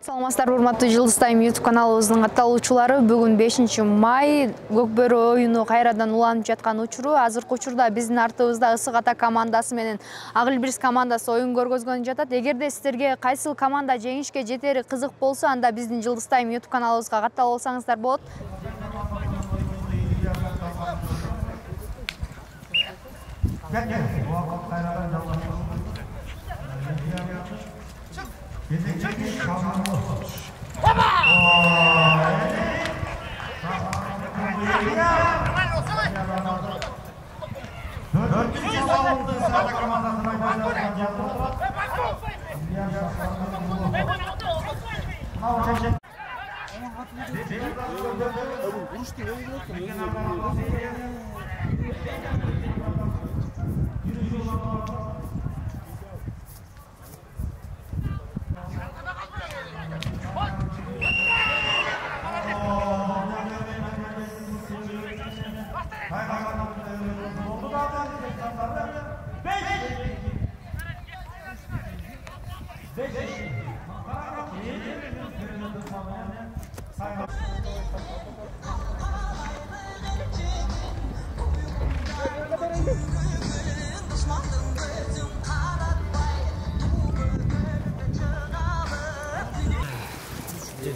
Саламатсыздар, урматтуу Жылдыз Тайм YouTube каналыбыздын катталуучулары. Бүгүн 5 май Көкбөрү оюну кайрадан уланып жаткан учуру. Азыркы учурда биздин артыбызда Ысык Ата командасы менен Ак Элбирис командасы оюн көргөзгөнү жатат. Эгерде сиздерге кайсыл команда жеңишке жетери кызык болсо, анда биздин Жылдыз Тайм YouTube каналыбызга катталып алсаңыздар болот.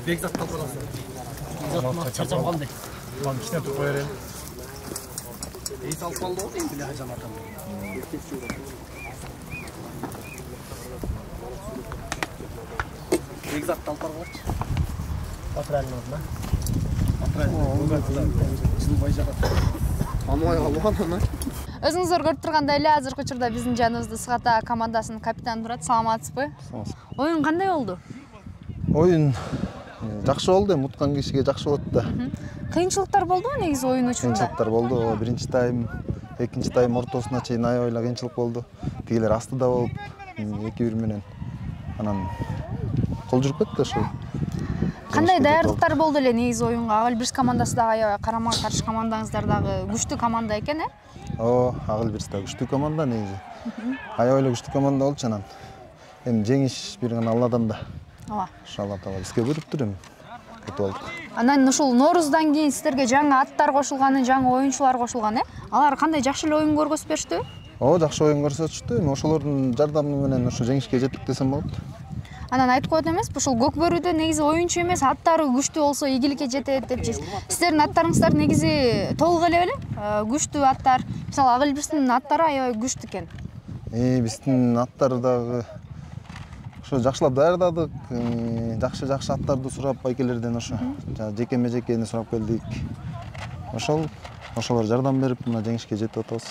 Бекзат талқыласы. Чарчап қалды. Lan kişine tur koyarım. İyi salsalı oldu mu? Bile hacam atam. Bekzat talpar var. Atralın orada. Atralın. Çıl baycağı. Amay Allah'ın. Өзүңүздөр көрүп тургандай эле азыркы учурда биздин жаныбызда Ысык Ата командасынын капитаны турат. Саламатсызбы? Оюн кандай болду? Oyun жакшы болду, уткан кишиге жакшы болот да. Кыйынчылыктар болдубу негизи оюн учурунда? Кыйынчылыктар болду. Биринчи тайм, экинчи тайм ортосуна чейин аябай кыйынчылык болду. Тигилер астыда болуп, 2-1 менен анан кол жүрүп кетти ошол. Кандай даярдыктар болду эле негизи оюнга? Ак Элбирис командасы дагы аябай карама-каршы командаңыздар дагы күчтүү команда экен, э? Ак Элбирис да күчтүү команда негизи. Аябай күчтүү команда болчу анан. Эми жеңиш бир гана Алладан да. Ооба. Алла таала бизге буйруптур эми. Кетип алдык. Анан ушул Нооруздан кийин сиздерге жаңы аттар кошулган, жаңы оюнчулар кошулган, э? Алар кандай жакшы эле оюн көргөзүп бериштүбү? Ооба, жакшы оюн көрсөтүштү. Эми ошолордун жардамы менен ушу жеңишке жеттик десем болот. Анан айтып коет эмеспи, ушул Көкбөрүдө негизи оюнчу эмес, аттары күчтүү болсо ийгиликке жетет депчи. Сиздердин аттарыңыздар негизи толук эле күчтүү аттар. Мисалы, Ак Элбирстин аттары аябай күчтүү экен. Биздин аттар дагы ошо жакшылап даярдадык. Жакшы аттарды сурап байкелерден ошо жекеме-жекени сурап келдик. Ошолор жардам берип, мына жеңишке жетип атабыз.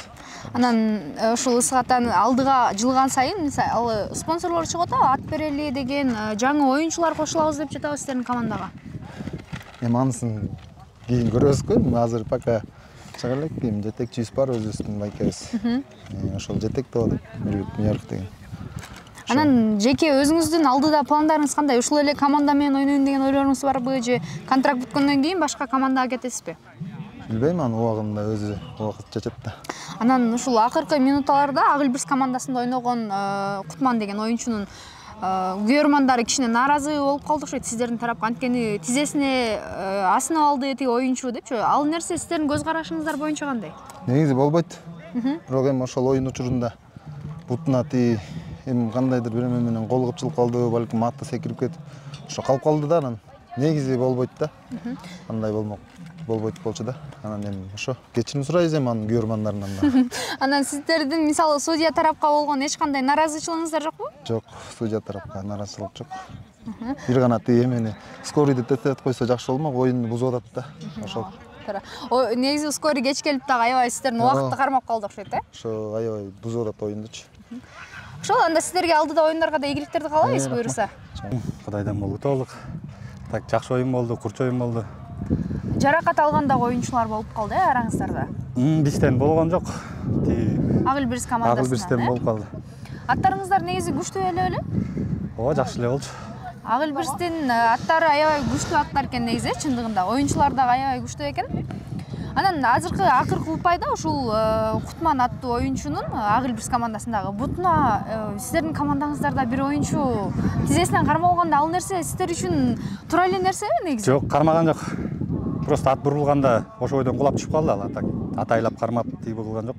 Анан ушул Ысык Атаны алдыга жылган сайын, мисалы, спонсорлор чыгып атабы, ат берели деген, жаңы оюнчулар кошулабыз деп жатабыз сиздердин командага. Эми анысын кийин көрөбүзгө. Азыр пока чыга элек, жетекчибиз бар өзүбүздүн байкебиз. Ошол жетекте болот, Мирбек Мияров деген. Анан жеке өзүңүздүн алдыда пландарыңыз кандай? Ушул эле команда менен ойнойм деген ойлоруңуз барбы же контракт бүткөндөн кийин башка командага кетесизби? Билбейм, анын убагында өзү убакыт чечет да. Анан ушул акыркы минуттарда Ак Элбирис командасында ойногон Кутман деген оюнчунун күйөрмандары кичине нааразы болуп калды окшойт сиздердин тарапка, анткени тизесине асынып алды тиги оюнчу депчи. Ал нерсе сиздердин көз карашыңыздар боюнча кандай? Негизи болбойт. Бирок эми ошол оюн учурунда бутуна эми кандайдыр бир эме менен кол кыпчылып калды, балким атты секирип кетип, ошо калып калды да. Анан негизи болбойт да. Андай болбойт болчу да. Анан эми ошо кечирим сурайбыз эми анын күйөрмандарынан да. Анан сиздердин мисалы судья тарапка болгон эч кандай нааразычылыгыңыздар жокпу? Жок, судья тарапка нааразычылык жок. Бир гана эмени скорыйды тестетип койсо жакшы болмок, оюнду бузуп атат да. Ошол. Негизи скорый кеч келип дагы аябай сиздердин убакытты кармап калды окшойт, э? Ошо аябай бузуп атат оюндучу. Ошол анда сиздерге алдыда оюндарга да ийгиликтерди каалайбыз буюрса. Кудайдан болду толук. Так жакшы оюн болду, курч оюн болду. Жаракат алган дагы оюнчулар болуп калды, араңыздарда? Бизден болгон жок. Ак Элбирис командасынан. Ак Элбирстен болуп калды. Аттарыңыздар негизи күчтүү эле? Ооба, жакшы эле болчу. Ак Элбирстин аттары аябай күчтүү аттар экен негизи, чындыгында. Оюнчулар дагы аябай күчтүү экен. Анан акыркы упайда ушул Кутман аттуу оюнчунун Ак Элбирс командасындагы бутуна сиздердин командаңыздарда бир оюнчу тизесинен кармаганда ал нерсе сиздер үчүн туура эле нерсеби негизи? Жок, кармаган жок. Просто ат бурулганда ошо бойдон кулап түшүп калды ал. Атайлап кармап тийип кылган жок.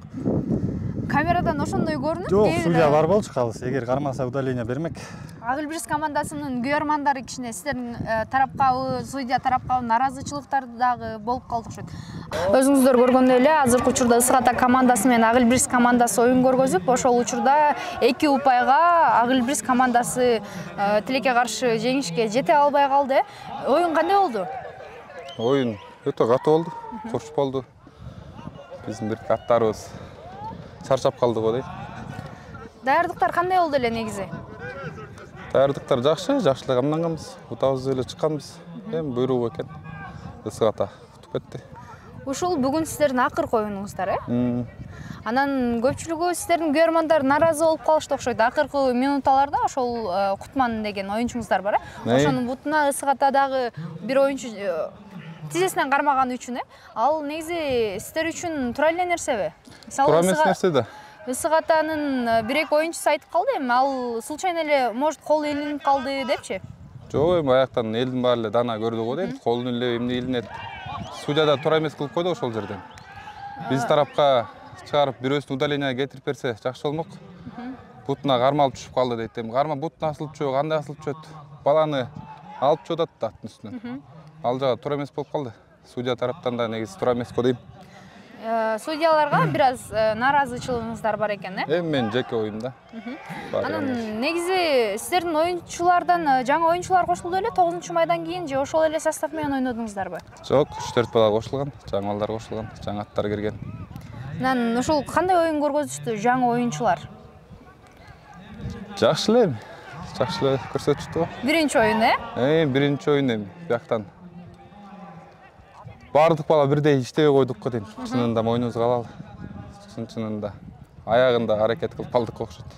Камерадан ошондой көрүнөт. Жок, судья бар болчу калыс. Эгер кармаса удаление бермек. Ак Элбирс командасынын күйөрмандары кичине сиздердин тарапкабы, судья тарапкабы наразычылыктар дагы болуп калды окшойт. Өзүңүздөр көргөндөй эле азыркы учурда Ысык Ата командасы менен Ак Элбирс командасы оюн көргөзүп, ошол учурда 2 упайга Ак Элбирс командасы тилекке каршы жеңишке жете албай калды. Оюн кандай болду? Оюн өтө катуу болду, курч болду. Биздин бир аттарыбыз чарчап калды го дейт. Даярдыктар кандай болду эле негизи? Даярдыктар жакшы, жакшылык амданганбыз. Утабыз эле чыкканбыз. Эми буйругу экен. Ысык Ата утуп кетти. Ушул бүгүн сиздердин акыркы оюнуңуздар, Анан көпчүлүгү сиздердин күйөрмандар наразы болуп калышты окшойт. Акыркы минуталарда ошол Кутман деген оюнчуңуздар бар, Ошонун бутуна Ысык Атадагы бир оюнчу тизесинен кармаганы үчүн, Ал негизи сиздер үчүн туура эле нерсеби? Туура эмес нерсе да. Ысык Атанын 1-2 оюнчусу айтып калды, эми ал случайно эле может кол илинип калды депчи? Жок, эми аяктан элдин баары эле дана көрдү го дейт. Колун эле эмне илинет. Судья да туура эмес кылып койду ошол жерден. Биз тарапка чыгарып бирөөсүн удаление кетирип берсе жакшы болмок. Бутуна кармалып түшүп калды дейт. Эми карма бутуна асылып чөбү, кандай асылып чөт? Баланы алып чыгат аттын үстүнөн. Ал жагы туура эмес болуп калды. Судья тараптан да негизи туура эмес го дейм. Судьяларга бир аз наразычылыгыңыздар бар экен, Эми мен жеке оюмда. Анан негизи сиздердин оюнчулардан жаңы оюнчулар кошулду эле 9-майдан кийин же ошол эле состав менен ойнодуңуздарбы? Жок, 3-4 бала кошулган, жаңылар кошулган, жаңы аттар кирген. Анан ушул кандай оюн көргөзүштү жаңы оюнчулар? Жакшы эле, жакшы эле көрсөтүштү го. Биринчи оюн, биринчи оюн эми бияктан. Бардык бала бирдей иштебей койдук го дейм. Чынында моюнубузга алалы. Чынында аягында аракет кылып калдык окшойт.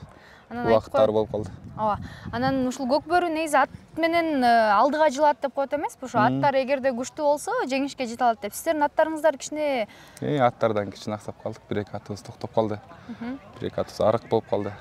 Убакыттары болуп калды. Ооба. Анан ушул көкбөрү негизи ат менен алдыга жылат деп коет эмеспи? Ошо аттар эгерде күчтүү болсо жеңишке жете алат деп. Сиздердин аттарыңыздар кичине аттардан кичине аксап калдык. 1-2 атыбыз токтоп калды. 1-2 атыбыз арык болуп калды.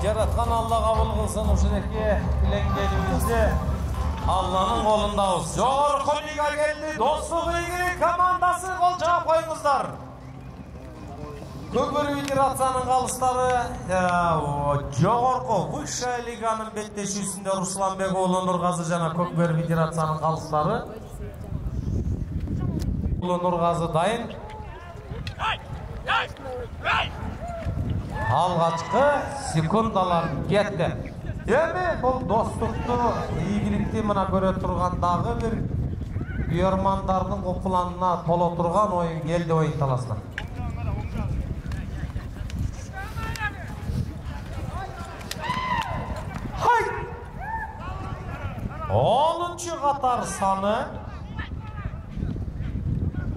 Жараткан Алла кабыл кылсын ушунеки тилеңдерибизди Алланын колундабыз. Жогорку лига келди, Достук игілік командасы кол жаап коюңуздар. Көкбөрү федерациянын калыстары жогорку высшая лиганын беттешүүсүндө Русланбек уулу Нургазы жана Көкбөрү федерациянын калыстары. Уулу Нургазы дайын. Алгачкы секундалар кетти. Эми бул достукту, ийгиликти мына көрө турган дагы бир күйөрмандардын копуланына толо турган оюн келди оюн таласына. Хай! 10-чу катар саны.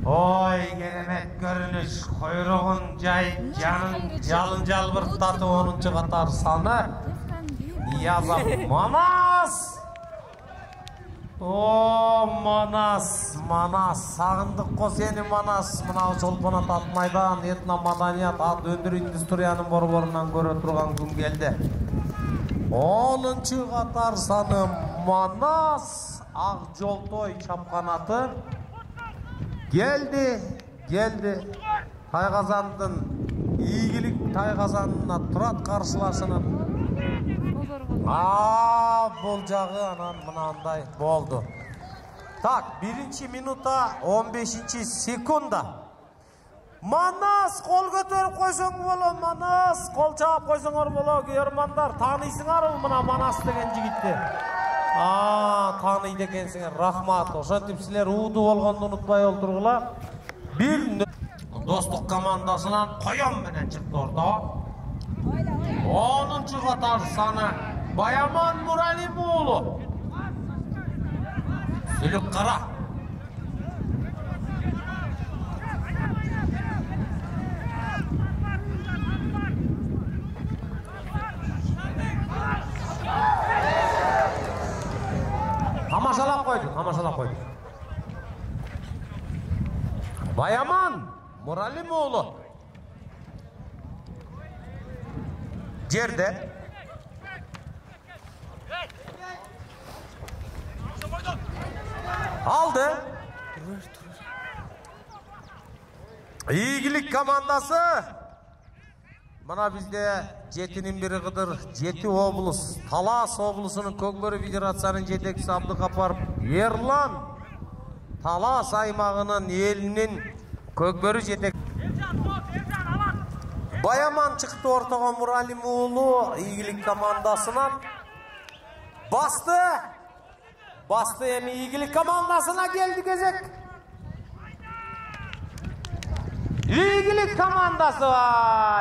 Ой, керемет көрүнүш, койругун жайып, жалын жалбыртатып 10-чу катар саны. Язап Манас! О, Манас, сагындык го сени Манас. Мына Чолпон ат майдан, этно маданият, ат өндүр индустриянын борборунан көрө турган күн келди. 10-чу катар саны Манас, Ак Жолтой чапканаты. Geldi. Tayqazandın iyilik Tayqazanına Turat karşılaşının. Bol jağı anan mınандай boldu. Tak, 1-ci minuta 15-ci sekunda. Manas kol götürüp koysun bolo, Manas kol çağıp koysunlar bolo, kuyarmanlar. Tanıysınlar mına Manas degen jigitти. Tanıydı ekensiңер, рахмат. Ошентип силер ууду болгонду унутпай олтургула. Dostluk komandasынан Koyon менен çıktı orada. 10. Katar sana Bayaman Muralimoğlu. Sülük Kara. Hamaşalap koydu. Bayaman Muralimoğlu. Cerde. Aldı. İyilik komandası. Mana bizde Jetinin biri Kıdır, Jeti Oblus, Talas Oblusunun Kökbörü Federatsiyasının жетекчиси Abdыкапаров Erlan. Talas aymağının elinin Kökbörü jetek. Bayaman çıktı ortaga Muralimoğlu iyilik komandasından. Bastı hem iyilik komandasına geldi gezek. İyilik komandası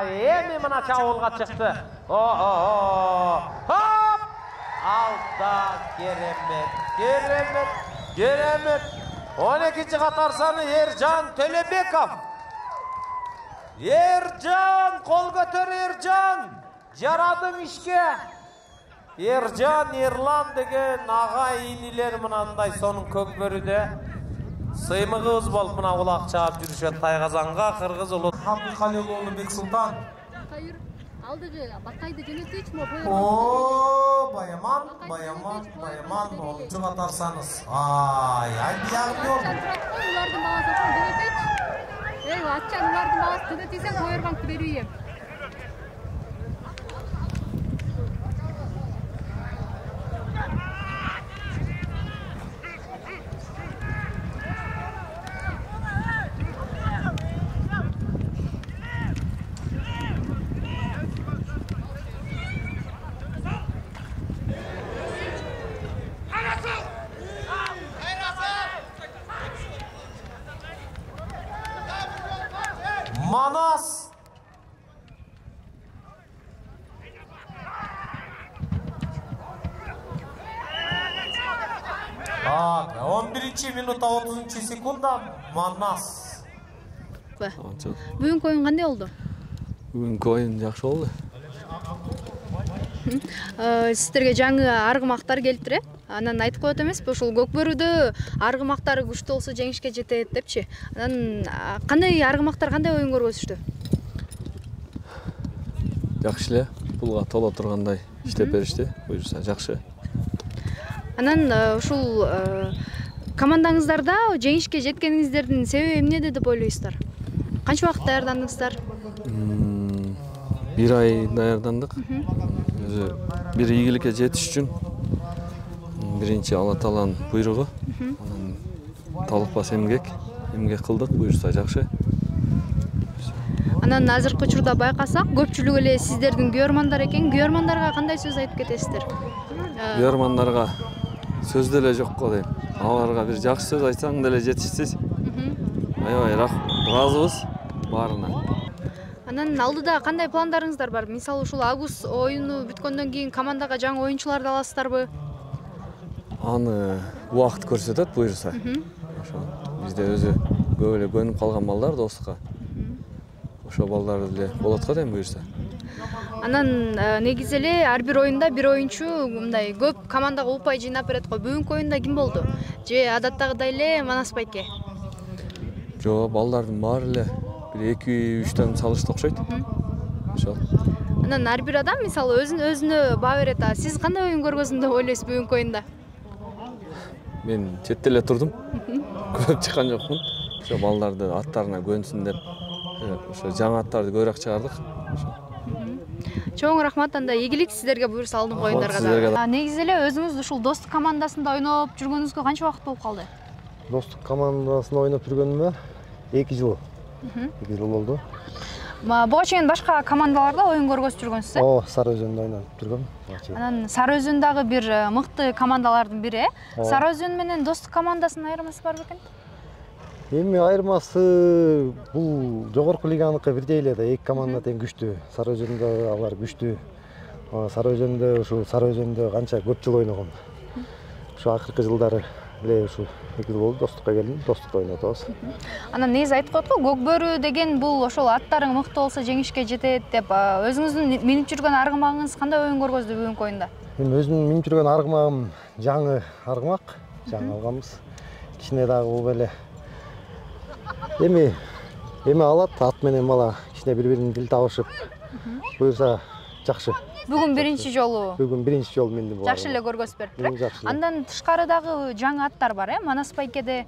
hem mana çavulga çıktı. Hop! Altta Geremet. 12. Katar sanı Ercan Tölebekov. Ercan, kol götür Ercan. Jaradım işke. Ercan, Erlan degen ağa iniler mınандай sonun Kökbörüde. Sıymığız bol mına ulaq çağıp жүрүшөт Тайгазанга Кыргыз улут Абдыкалилуулу Бексултан. Aldığı Bakay'da yönetici mi? Oo, Bayaman 10. Katarsanız. Ay bir yağmur oldu. Ulardan bağısı için yönetici. Açan ulardan bağısı yöneticiysen Koyerbank veriyim. Manas. Bak 11. minuta 30. sekunda Manas. Bugün oyun qanday oldu? Бүгүнкү оюн жакшы болду. Сиздерге жаңы аргымактар келиптир э? Анан айтып коет эмеспи, ушул Көкбөрүдө аргымактары күчтүү болсо жеңишке жетет депчи. Анан кандай аргымактар кандай оюн көргөзүштү? Жакшы эле, пулга толо тургандай иштеп беришти. Буюрса жакшы. Анан ушул командаңыздарда жеңишке жеткениңиздердин себеби эмнеде деп ойлойсуздар? Канча убакыт даярдандыңыздар? 1 ай даярдандык. Өзү бир ийгиликке жетиш үчүн биринчи Алла Тааланын буйругу. Анан талыкпас эмгек кылдык, буюрса жакшы. Анан азыркы учурда байкасак, көпчүлүк эле сиздердин күйөрмандар экен. Күйөрмандарга кандай сөз айтып кетесиздер? Күйөрмандарга сөз деле жок го дейм. Аларга бир жакшы сөз айтсаң деле жетишсиз. Аябай ыраазыбыз баарына. Анан алдыда кандай пландарыңыздар бар? Мисалы ушул август оюну бүткөндөн кийин командага жаңы оюнчуларды аласыздарбы? Аны убакыт көрсөтөт, буюрса. Ошо бизде өзү көп эле көнүп калган балдар достукка. Ошо балдар эле болот го дейм, буюрса. Анан негизи эле ар бир оюнда бир оюнчу мындай көп командага упай жыйнап берет го. Бүгүнкү оюнда ким болду? Же адаттагыдай эле Манас байке? Жок, балдардын баары эле 2-3төн салышты окшойт. Ошол. Анан ар бир адам мисалы өзүнө баа берет. Сиз кандай оюн көргөздүм деп ойлойсуз бүгүнкү оюнда? Мен четте эле турдум. Көрүп чыккан жокмун. Ошо балдарды аттарына көнсүн деп, ошо жаңы аттарды көбүрөөк чыгардык. Чоң рахмат, анда ийгилик сиздерге буюрса алдыңкы оюндарга да. Негизи эле өзүңүз ушул достук командасында ойноп жүргөнүңүзгө канча убакыт болуп калды? Достук командасында ойноп жүргөнүмө 2 жыл. 2 жыл болду. Буга чейин башка командаларда оюн көргөзүп жүргөнсүз, э? Сары Өзөндө ойноп жүргөм. Анан Сары Өзөн дагы бир мыкты командалардын бири, э? Сары Өзөн менен достук командасынын айырмасы бар бекен? Эми айырмасы бул жогорку лиганыкы бирдей эле да, эки команда тең күчтүү. Сары Өзөндө алар күчтүү. Сары Өзөндө канча көп жыл ойногон. Ушу акыркы жылдары эле ушу 2 жыл болду достукка келдим, достукта ойнотобуз. Анан негизи айтып коет го, көк бөрү деген бул ошол аттарың мыкты болсо жеңишке жетет деп. Өзүңүздүн минип жүргөн аргымагыңыз кандай оюн көргөздү бүгүнкү оюнда? Эми өзүмдүн минип жүргөн аргымагым жаңы аргымак, жаңы алганбыз. Кичине дагы бул эле эми алат ат менен бала кичине бири-бирин дил табышып буюрса жакшы. Бүгүн биринчи жолу. Бүгүн биринчи жолу миндим бул. Жакшы эле көргөзүп бериптир. Жакшы. Андан тышкары дагы жаңы аттар бар, Манас байкеде.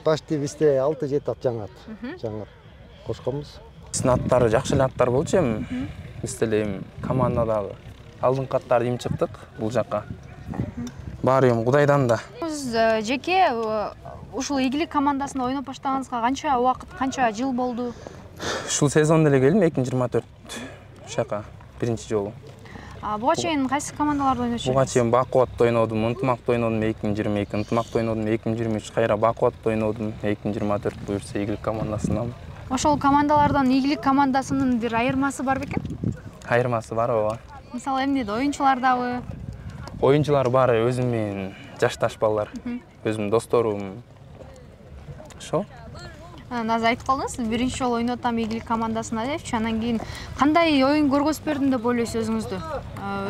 Почти бизде 6-7 ат жаңы ат. Жаңы кошконбуз. Биздин аттар жакшы эле аттар болчу эми. Биз деле эми командадагы алдыңкы аттарды им чыктык бул жакка. Баары эми Кудайдан да. Сиз жеке ушул ийгилик командасында ойноп баштаганыңызга канча убакыт, канча жыл болду? Ушул сезон деле келдим 2024 жака биринчи жолу. Буга чейин кайсы командаларда ойночу? Буга чейин Бакубатта ойнодум, Ынтымакта ойнодум 2022, Ынтымакта ойнодум 2023, кайра Бакубатта ойнодум 2024 буюрса ийгилик командасынан. Ошол командалардан ийгилик командасынын бир айырмасы бар бекен? Айырмасы бар ооба. Мисалы эмнеде оюнчулардабы? Оюнчулар баары өзүм менен жашташ балдар. Өзүмдүн досторум. Ошо. Азыр айтып калдыңыз, биринчи жолу ойноп атам ийгилик командасына депчи. Анан кийин кандай оюн көргөзүп бердим деп ойлойсуз өзүңүздү?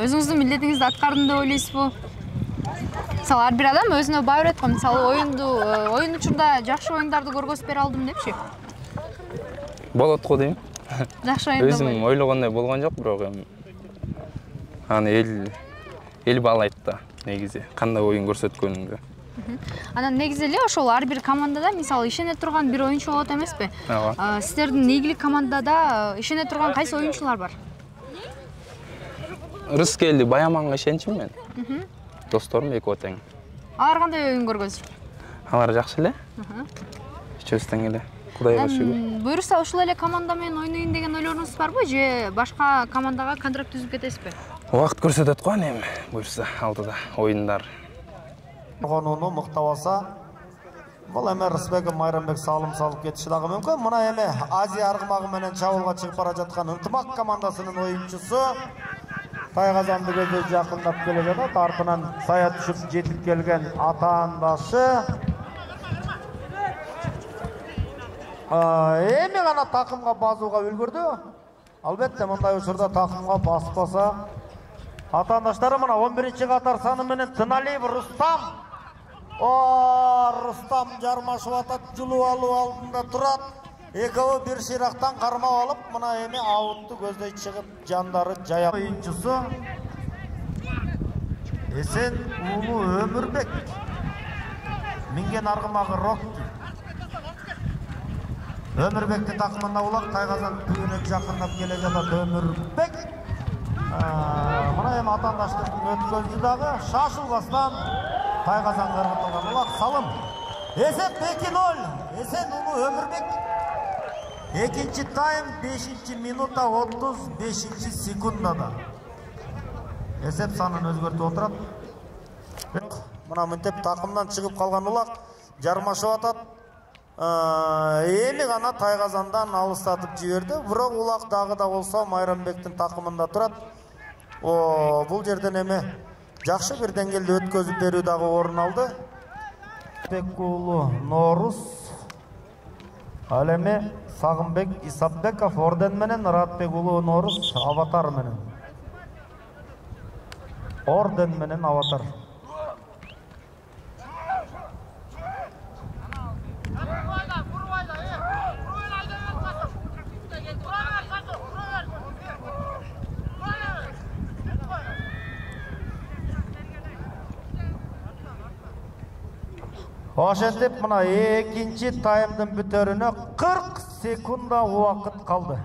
Өзүңүздүн милдетиңизди аткардым деп ойлойсузбу? Мисалы ар бир адам өзүнө баа берет го. Мисалы оюн учурда жакшы оюндарды көргөзүп бере алдым депчи. Болот го дейм. Жакшы оюн. Өзүм ойлогондой болгон жок, бирок эми аны эл баалайт да негизи кандай оюн көрсөткөнүңдү. Анан негизи эле ошол ар бир командада мисалы ишене турган бир оюнчу болот эмеспи? Сиздердин ийгилик командада ишене турган кайсы оюнчулар бар? Рыскелди, Баяманга ишенчим мен. Досторум экөө тең. Алар кандай оюн көргөзүп? Алар жакшы эле. Үчөөбүз тең эле. Кудайга шүгүр. Буюрса ушул эле команда менен ойнойн деген ойлоруңуз барбы же башка командага контракт түзүп кетесизби? Убакыт көрсөтөт го эми буюрса алдыда оюндар. Конуну мыктабаса, бул эме Рысбек Майрамбек салым салып кетиши дагы мүмкүн. Мына эме Азия аргымагы менен чабуулга чыгып бара жаткан Ынтымак командасынын оюнчусу Тайгазанды көздөй жакындап келе жатат. Артынан сая түшүп жетип келген атаандашы. Эми гана такымга басууга үлгүрдү. Албетте мындай учурда такымга баспаса атаандаштары мына 11-чи катар саны менен Тыналиев Рустам. Рустам жармашып атат, жылуу алуу алдында турат. Экөө бир ширактан кармап алып, мына эми аутты көздөй чыгып, жандары жаяп. Оюнчусу Эсен уулу Өмүрбек. Минген аргымагы Рокки. Өмүрбектин такымында улак Тайгазан түбүнө жакындап келе жатат Өмүрбек. Мына эми атаандаштыктын өткөздү дагы шашылбастан Тайгазан кыргытылган улак салым. Эсеп 2-0. Эсен уулу Өмүрбек. Экинчи тайм 5-чи минута 35-чи секундада. Эсеп санын өзгөртүп отурат. Мына мынтип такымдан чыгып калган улак жармашып атат. Эми гана Тайгазандан алыстатып жиберди. Бирок улак дагы да болсо Майрамбектин такымында турат. Бул жерден эми жакшы бир деңгээлде өткөзүп берүү дагы орун алды. Бекулу Норус, ал эми Сагынбек Исапбеков орден менен, Ратбекулу Норус аватар менен. Орден менен аватар. Ошентип мына экинчи таймдын бүтөрүнө 40 секунда убакыт калды.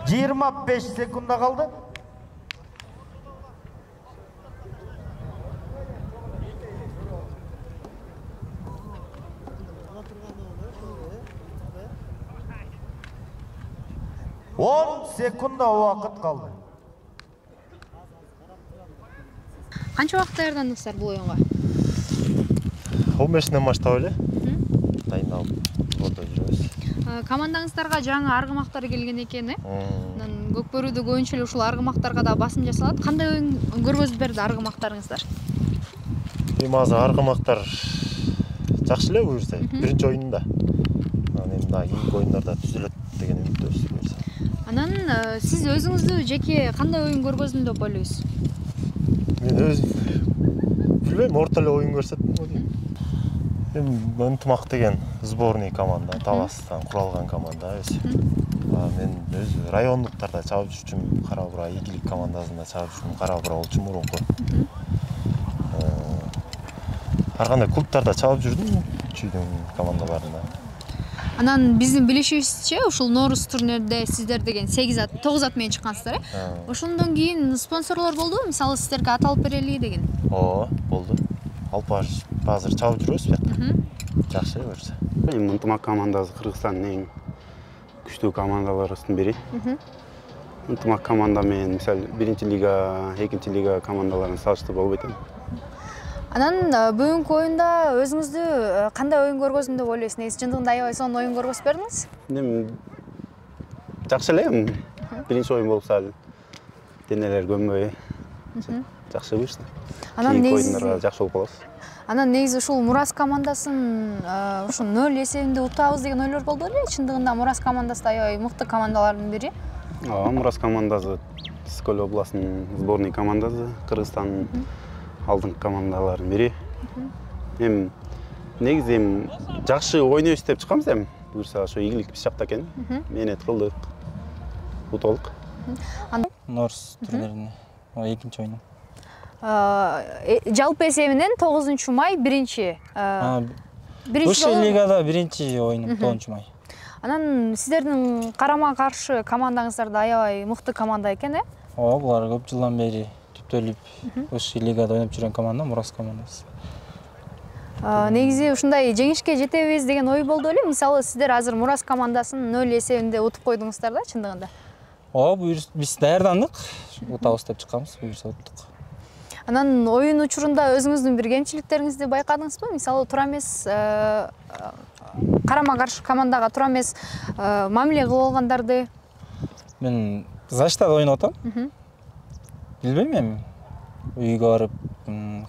Жыйырма 5 секунда калды. 10 секунда убакыт калды. Канча убакыт даярдандыңыздар бул оюнга? 15-ден баштап эле дайындалып ордо жүрөбүз. Командаңыздарга жаңы аргымактар келген экен, Анан Көкбөрүдө көбүнчө эле ушул аргымактарга да басым жасалат. Кандай оюн көргөзүп берди аргымактарыңыздар? Эми азыр аргымактар жакшы эле буюрса, биринчи оюнда. Анан эми дагы кийинки оюндарда түзүлөт деген үмүттөбүз буюрса. Анан сиз өзүңүздү жеке кандай оюн көргөздүм деп ойлойсуз? Мен өзүм билбейм, орто эле оюн көрсөттүм го дейм. Эми Ынтымак деген сборный команда, Таластан куралган команда өзү. Мен өзү райондуктарда чабып жүрчүмүн, Кара Бура ийгилик командасында чабып жүрчүмүн, Кара Бура болчу мурунку. Ар кандай клубтарда чабып жүрдүм, чүйдүн командаларында. Анан биздин билишибизче ушул Нооруз турнирде сиздер деген 9 ат менен чыккансыздар, Ошондон кийин спонсорлор болдубу? Мисалы сиздерге ат алып берели деген. Болду. Алып азыр чабып жүрөбүз биякта. Жакшы көрсө. Эми Ынтымак командасы Кыргызстандын эң күчтүү командаларыбыздын бири. Ынтымак команда менен мисалы 1-лига, 2-лига командаларын салыштырууга болбойт эми. Анан бүгүнкү оюнда өзүңүздү кандай оюн көргөздүм деп ойлойсуз? Негизи чындыгында аябай сонун оюн көргөзүп бердиңиз. Эми жакшы эле эми. Биринчи оюн болуп сал денелер көмбөй. Жакшы буюрса. Анан негизи оюндарга жакшы болуп калабыз. Анан негизи ушул Мурас командасын ушу 0 эсебинде утабыз деген ойлор болду эле. Чындыгында Мурас командасы да аябай мыкты командалардын бири. Мурас командасы Скөл областынын сборный командасы, Кыргызстандын алдыңкы командалардын бири. Эми негизи эми жакшы ойнойбуз деп чыкканбыз эми. Буюрса ошо ийгилик биз жакта экен. Мээнет кылдык. Уталдык. Нооруз турнирине экинчи оюн. Жалпы эсебинен 9 май биринчи. Ушул лигада биринчи оюнум 9 май. Анан сиздердин карама каршы командаңыздар да аябай мыкты команда экен, Булар көп жылдан бери түптөлүп ушул лигада ойноп жүргөн команда Мурас командасы. Негизи ушундай жеңишке жетебиз деген ой болду эле. Мисалы сиздер азыр Мурас командасын 0 эсебинде утуп койдуңуздар да чындыгында. Биз даярдандык, утабыз деп чыкканбыз, буюрса уттук. Анан оюн учурунда өзүңүздүн бир кемчиликтериңизди байкадыңызбы? Мисалы туура эмес карама каршы командага туура эмес мамиле кылып алгандарды. Мен Заштада ойноп атам. Билбейм эми. Үйгө барып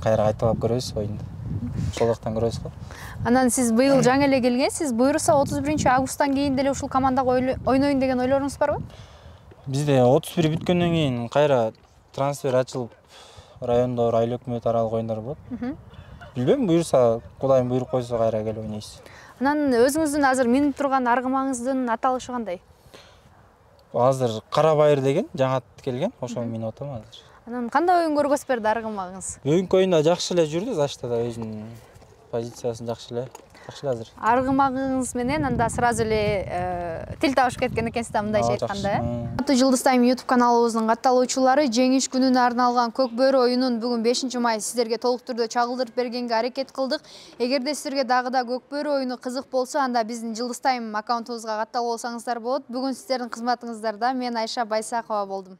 кайра кайталап көрөбүз оюнду. Ошол жактан көрөбүз го. Анан сиз быйыл жаңы эле келгенсиз. Буюрса 31 августтан кийин деле ушул командага ойнойюн деген ойлоруңуз барбы? Бизде 31 бүткөндөн кийин кайра трансфер ачылып, райондор, айыл өкмөт аралык оюндар болот. Билбейм, буюрса Кудайым буйруп койсо кайра келип ойнойбуз. Анан өзүңүздүн азыр минип турган аргымаңыздын аталышы кандай? Азыр Карабайыр деген жаңы ат келген, ошону минип атам азыр. Анан кандай оюн көргөзүп берди аргымагыңыз? Бүгүнкү оюнда жакшы эле жүрдү, Заштада өзүнүн позициясын жакшы эле азыр. Аргымагыңыз менен анда сразу эле тил табышып кеткен экенсиз да мындайча айтканда. Жылдыз Тайм YouTube каналыбыздын катталуучулары жеңиш күнүнө арналган Көкбөрү оюнун бүгүн 5 май сиздерге толук түрдө чагылдырып бергенге аракет кылдык. Эгерде сиздерге дагы да Көкбөрү оюну кызык болсо, анда биздин Жылдыз Тайм аккаунтубузга катталып алсаңыздар болот. Бүгүн сиздердин кызматыңыздарда мен Айша Байсакова болдум.